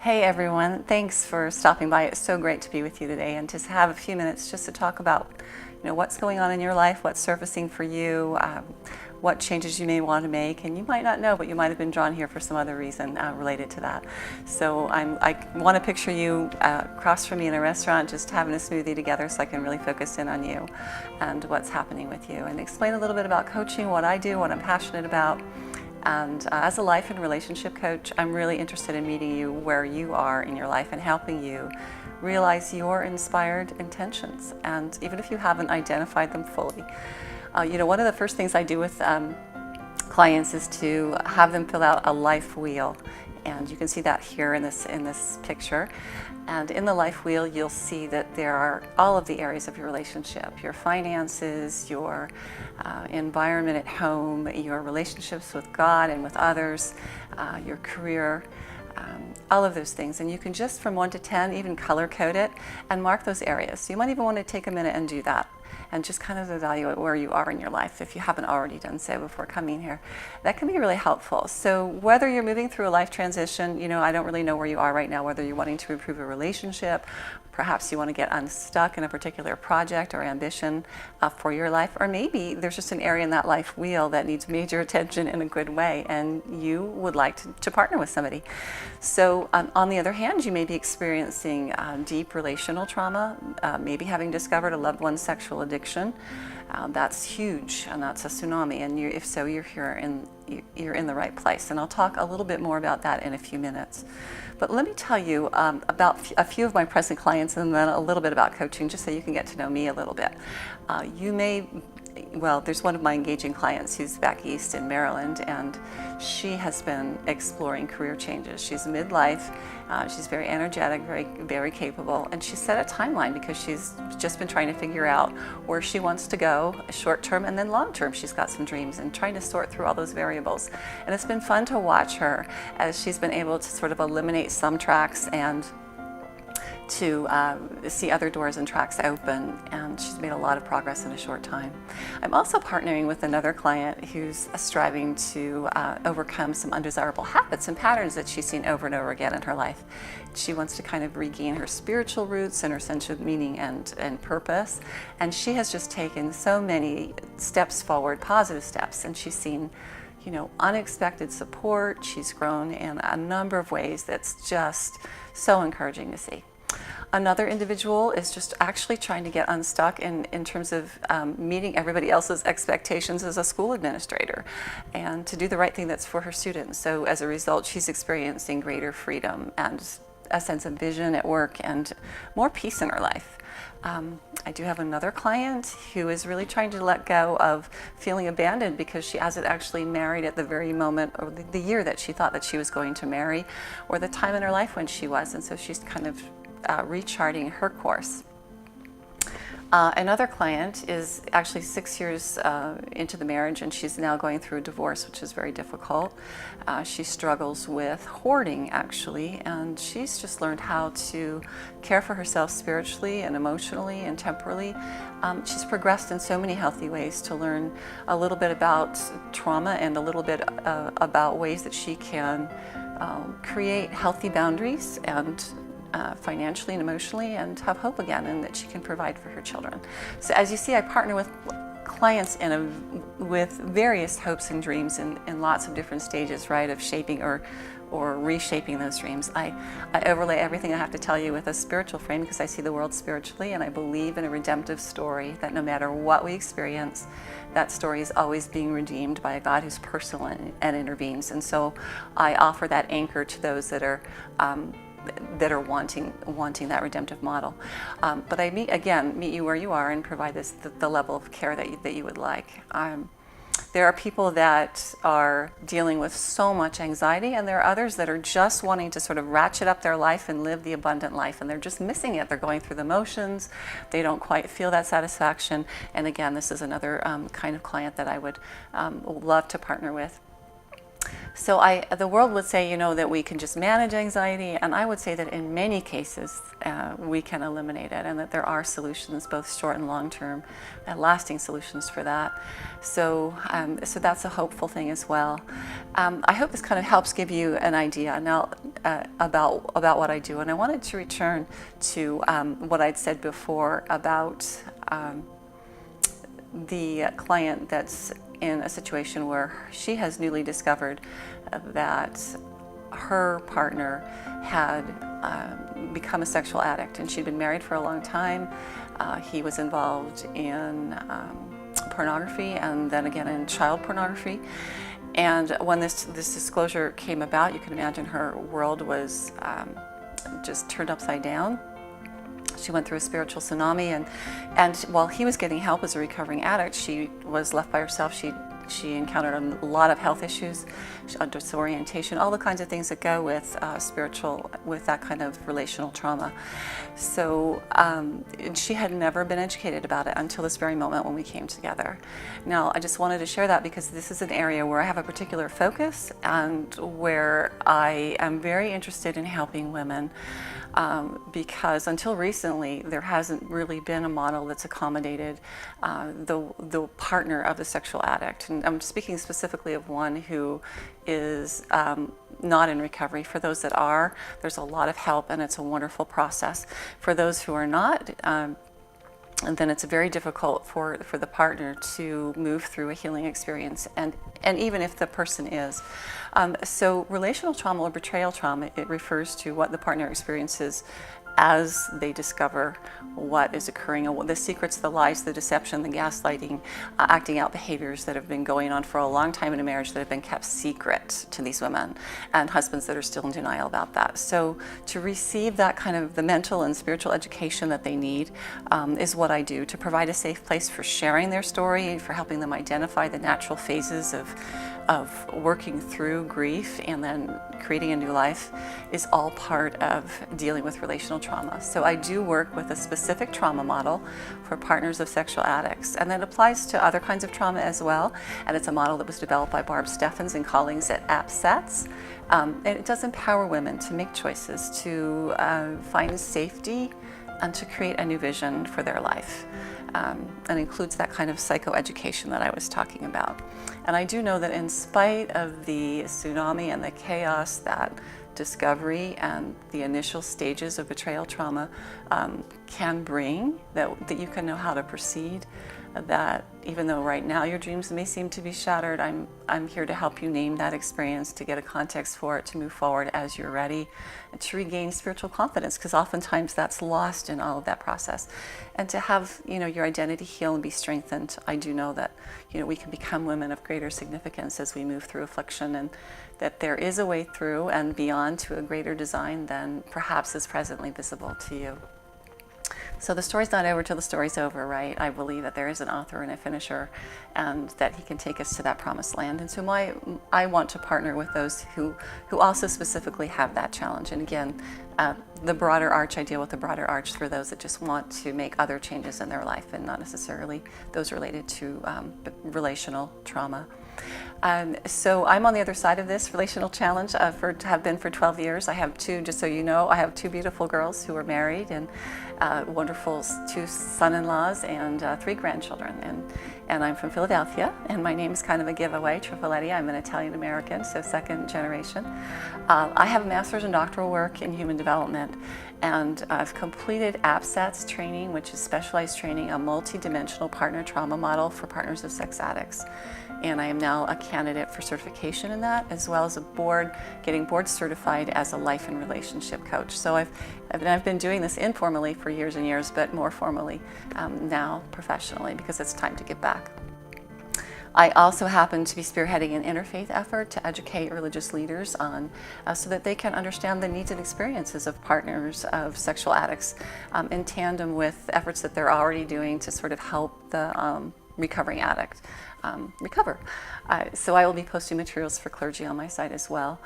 Hey everyone, thanks for stopping by. It's so great to be with you today and to have a few minutes just to talk about what's going on in your life, what's surfacing for you, what changes you may want to make, and you might not know, but you might have been drawn here for some other reason related to that. So I want to picture you across from me in a restaurant just having a smoothie together so I can really focus in on you and what's happening with you and explain a little bit about coaching, what I do, what I'm passionate about. And as a life and relationship coach, I'm really interested in meeting you where you are in your life and helping you realize your inspired intentions. And even if you haven't identified them fully, one of the first things I do with clients is to have them fill out a life wheel. And you can see that here in this picture. And in the life wheel, you'll see that there are all of the areas of your relationship, your finances, your environment at home, your relationships with God and with others, your career, all of those things. And you can just from 1 to 10 even color code it and mark those areas. So you might even want to take a minute and do that and just kind of evaluate where you are in your life if you haven't already done so before coming here. That can be really helpful. So whether you're moving through a life transition, I don't really know where you are right now, whether you're wanting to improve a relationship, perhaps you want to get unstuck in a particular project or ambition for your life, or maybe there's just an area in that life wheel that needs major attention in a good way and you would like to partner with somebody. So on the other hand, you may be experiencing deep relational trauma, maybe having discovered a loved one's sexual addiction. That's huge, and that's a tsunami, and if so, you're in the right place. And I'll talk a little bit more about that in a few minutes. But let me tell you about a few of my present clients and then a little bit about coaching, just so you can get to know me a little bit. There's one of my engaging clients who's back east in Maryland, and she has been exploring career changes. She's midlife, she's very energetic, very capable, and she set a timeline because she's just been trying to figure out where she wants to go, short term and then long term. She's got some dreams and trying to sort through all those variables. And it's been fun to watch her as she's been able to sort of eliminate some tracks and to see other doors and tracks open, and she's made a lot of progress in a short time. I'm also partnering with another client who's striving to overcome some undesirable habits and patterns that she's seen over and over again in her life. She wants to kind of regain her spiritual roots and her sense of meaning and purpose, and she has just taken so many steps forward, positive steps, and she's seen unexpected support. She's grown in a number of ways that's just so encouraging to see. Another individual is just actually trying to get unstuck in terms of meeting everybody else's expectations as a school administrator and to do the right thing that's for her students. So as a result, she's experiencing greater freedom and a sense of vision at work and more peace in her life. I do have another client who is really trying to let go of feeling abandoned because she hasn't actually married at the very moment or the year that she thought that she was going to marry, or the time in her life when she was, and so she's kind of recharting her course. Another client is actually 6 years into the marriage, and she's now going through a divorce, which is very difficult. She struggles with hoarding, actually, and she's just learned how to care for herself spiritually and emotionally and temporally. She's progressed in so many healthy ways to learn a little bit about trauma and a little bit about ways that she can create healthy boundaries and financially and emotionally, and have hope again, and that she can provide for her children. So as you see, I partner with clients with various hopes and dreams in lots of different stages, right, of shaping or reshaping those dreams. I overlay everything I have to tell you with a spiritual frame because I see the world spiritually, and I believe in a redemptive story that no matter what we experience, that story is always being redeemed by a God who's personal and intervenes. And so I offer that anchor to those that are wanting that redemptive model. But I meet you where you are and provide the level of care that you would like. There are people that are dealing with so much anxiety, and there are others that are just wanting to sort of ratchet up their life and live the abundant life, and they're just missing it. They're going through the motions. They don't quite feel that satisfaction. And again, this is another kind of client that I would love to partner with. So the world would say, that we can just manage anxiety, and I would say that in many cases we can eliminate it, and that there are solutions, both short and long term, and lasting solutions for that. So that's a hopeful thing as well. I hope this kind of helps give you an idea. Now, about what I do, and I wanted to return to what I'd said before about the client that's in a situation where she has newly discovered that her partner had become a sexual addict, and she'd been married for a long time. He was involved in pornography, and then again in child pornography. And when this disclosure came about, you can imagine her world was just turned upside down. She went through a spiritual tsunami, and while he was getting help as a recovering addict, she was left by herself. She encountered a lot of health issues, disorientation, all the kinds of things that go with with that kind of relational trauma. So she had never been educated about it until this very moment when we came together. Now, I just wanted to share that because this is an area where I have a particular focus and where I am very interested in helping women. Because until recently, there hasn't really been a model that's accommodated the partner of the sexual addict. And I'm speaking specifically of one who is not in recovery. For those that are, there's a lot of help, and it's a wonderful process. For those who are not, and then it's very difficult for the partner to move through a healing experience, and even if the person is. So relational trauma or betrayal trauma, it refers to what the partner experiences as they discover what is occurring, the secrets, the lies, the deception, the gaslighting, acting out behaviors that have been going on for a long time in a marriage that have been kept secret to these women, and husbands that are still in denial about that. So to receive that kind of the mental and spiritual education that they need is what I do, to provide a safe place for sharing their story, for helping them identify the natural phases of working through grief and then creating a new life is all part of dealing with relational trauma. So I do work with a specific trauma model for partners of sexual addicts, and that applies to other kinds of trauma as well. And it's a model that was developed by Barb Steffens and colleagues at APSETS. And it does empower women to make choices, to find safety, and to create a new vision for their life. And includes that kind of psychoeducation that I was talking about. And I do know that in spite of the tsunami and the chaos that discovery and the initial stages of betrayal trauma can bring, that you can know how to proceed, that even though right now your dreams may seem to be shattered, I'm here to help you name that experience, to get a context for it, to move forward as you're ready, and to regain spiritual confidence, because oftentimes that's lost in all of that process. And to have your identity heal and be strengthened. I do know that we can become women of greater significance as we move through affliction, and that there is a way through and beyond to a greater design than perhaps is presently visible to you. So the story's not over till the story's over, right? I believe that there is an author and a finisher, and that he can take us to that promised land. And so I want to partner with those who also specifically have that challenge. And again, the broader arch, I deal with the broader arch for those that just want to make other changes in their life, and not necessarily those related to relational trauma. So I'm on the other side of this relational challenge, have been for 12 years. I have just so you know, I have two beautiful girls who are married, and wonderful two son-in-laws and 3 grandchildren. And I'm from Philadelphia, and my name is kind of a giveaway, Trifoletti. I'm an Italian American, so second generation. I have a master's and doctoral work in human development, and I've completed APSETS training, which is specialized training, a multi-dimensional partner trauma model for partners of sex addicts. And I am now a candidate for certification in that, as well as getting board certified as a life and relationship coach. So I've been doing this informally for years and years, but more formally now professionally, because it's time to give back. I also happen to be spearheading an interfaith effort to educate religious leaders on, so that they can understand the needs and experiences of partners of sexual addicts in tandem with efforts that they're already doing to sort of help the recovering addict recover. So I will be posting materials for clergy on my site as well.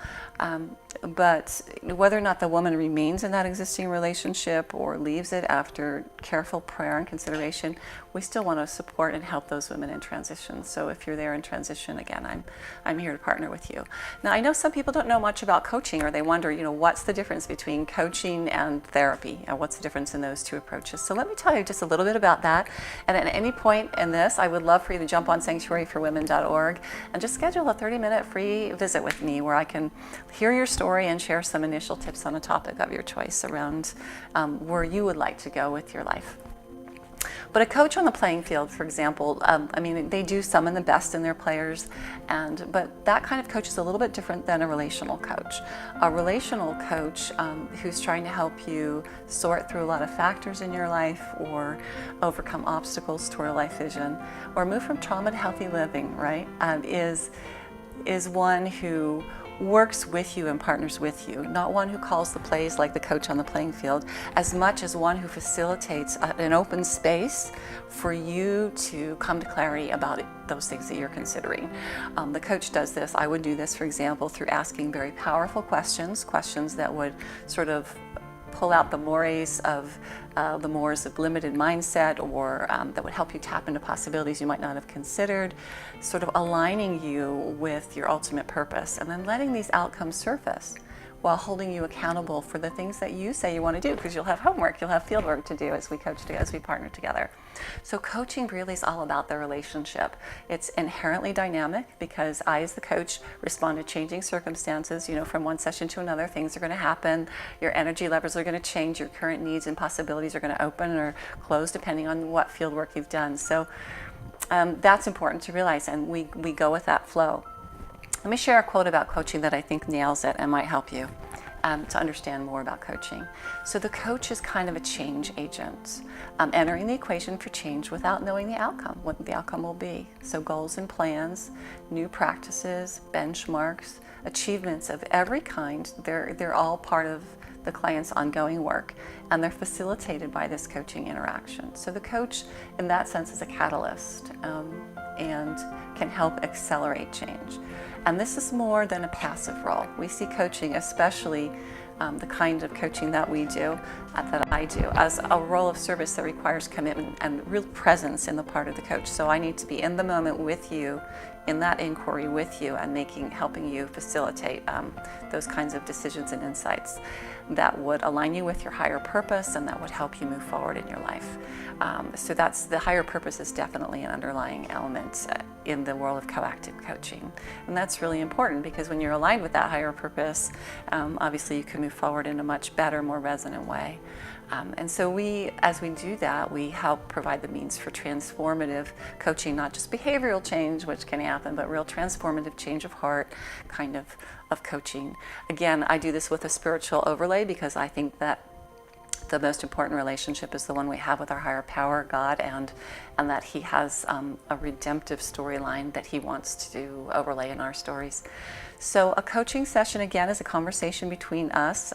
But whether or not the woman remains in that existing relationship or leaves it after careful prayer and consideration, we still want to support and help those women in transition. So if you're there in transition, again, I'm here to partner with you. Now, I know some people don't know much about coaching, or they wonder, what's the difference between coaching and therapy, and what's the difference in those two approaches. So let me tell you just a little bit about that. And at any point in this, I would love for you to jump on Sanctuary sanctuaryforwomen.org and just schedule a 30-minute free visit with me where I can hear your story and share some initial tips on a topic of your choice around where you would like to go with your life. But a coach on the playing field, for example, I mean, they do summon the best in their players, but that kind of coach is a little bit different than a relational coach. A relational coach who's trying to help you sort through a lot of factors in your life or overcome obstacles toward a life vision or move from trauma to healthy living, right, is one who works with you and partners with you, not one who calls the plays like the coach on the playing field, as much as one who facilitates an open space for you to come to clarity about those things that you're considering. The coach does this. I would do this, for example, through asking very powerful questions that would sort of pull out the mores of limited mindset, or that would help you tap into possibilities you might not have considered, sort of aligning you with your ultimate purpose, and then letting these outcomes surface while holding you accountable for the things that you say you want to do, because you'll have homework, you'll have field work to do as we coach together, as we partner together. So coaching really is all about the relationship. It's inherently dynamic because I, as the coach, respond to changing circumstances. You know, from one session to another, things are going to happen. Your energy levels are going to change. Your current needs and possibilities are going to open or close depending on what field work you've done. So that's important to realize, and we go with that flow. Let me share a quote about coaching that I think nails it and might help you to understand more about coaching. So the coach is kind of a change agent, entering the equation for change without knowing the outcome, what the outcome will be. So goals and plans, new practices, benchmarks, achievements of every kind, they're all part of the client's ongoing work, and they're facilitated by this coaching interaction. So the coach, in that sense, is a catalyst and can help accelerate change. And this is more than a passive role. We see coaching, especially the kind of coaching that we do, that I do, as a role of service that requires commitment and real presence in the part of the coach. So I need to be in the moment with you, in that inquiry with you, and helping you facilitate those kinds of decisions and insights that would align you with your higher purpose and that would help you move forward in your life. So the higher purpose is definitely an underlying element in the world of coactive coaching. And that's really important because when you're aligned with that higher purpose, obviously you can move forward in a much better, more resonant way. And so as we do that, we help provide the means for transformative coaching, not just behavioral change, which can happen, but real transformative change of heart kind of coaching. Again, I do this with a spiritual overlay because I think that the most important relationship is the one we have with our higher power, God, and that He has a redemptive storyline that He wants to overlay in our stories. So a coaching session, again, is a conversation between us,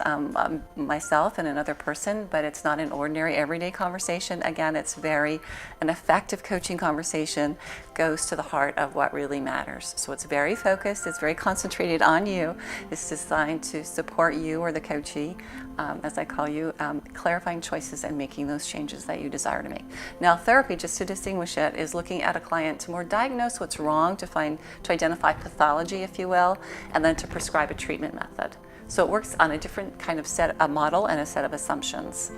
myself and another person, but it's not an ordinary everyday conversation. Again, it's an effective coaching conversation goes to the heart of what really matters. So it's very focused, it's very concentrated on you. It's designed to support you, or the coachee, as I call you, clarifying choices and making those changes that you desire to make. Now, therapy, just to distinguish it, is looking at a client to more diagnose what's wrong, to identify pathology, if you will, and then to prescribe a treatment method. So it works on a different kind of a model and a set of assumptions.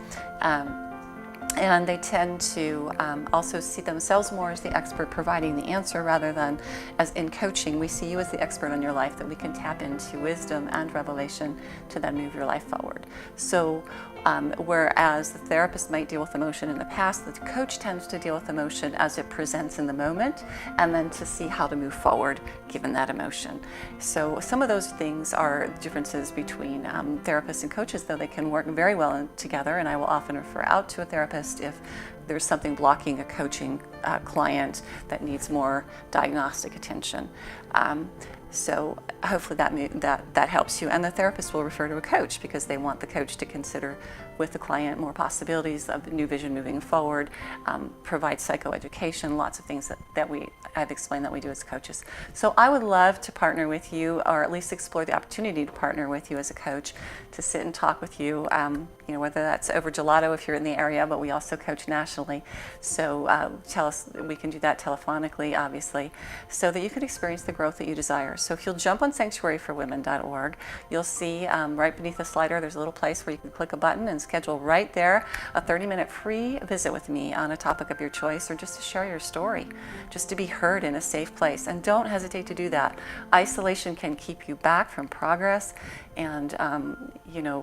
And they tend to also see themselves more as the expert providing the answer, rather than, as in coaching, we see you as the expert on your life, that we can tap into wisdom and revelation to then move your life forward. So whereas the therapist might deal with emotion in the past, the coach tends to deal with emotion as it presents in the moment, and then to see how to move forward given that emotion. So some of those things are differences between therapists and coaches, though they can work very well together, and I will often refer out to a therapist if there's something blocking a coaching client that needs more diagnostic attention. So hopefully that helps you. And the therapist will refer to a coach because they want the coach to consider with the client more possibilities of new vision moving forward, provide psychoeducation, lots of things that I've explained that we do as coaches. So I would love to partner with you, or at least explore the opportunity to partner with you as a coach, to sit and talk with you, whether that's over gelato if you're in the area, but we also coach nationally. So tell us, we can do that telephonically, obviously, so that you can experience the growth that you desire. So if you'll jump on sanctuaryforwomen.org, you'll see right beneath the slider, there's a little place where you can click a button and schedule right there a 30-minute free visit with me on a topic of your choice, or just to share your story, just to be heard heard in a safe place. And don't hesitate to do that. Isolation can keep you back from progress, and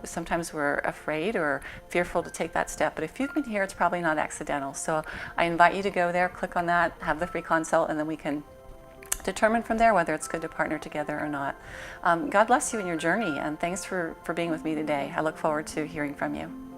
sometimes we're afraid or fearful to take that step. But if you've been here, it's probably not accidental. So I invite you to go there, click on that, have the free consult, and then we can determine from there whether it's good to partner together or not. God bless you in your journey, and thanks for being with me today. I look forward to hearing from you.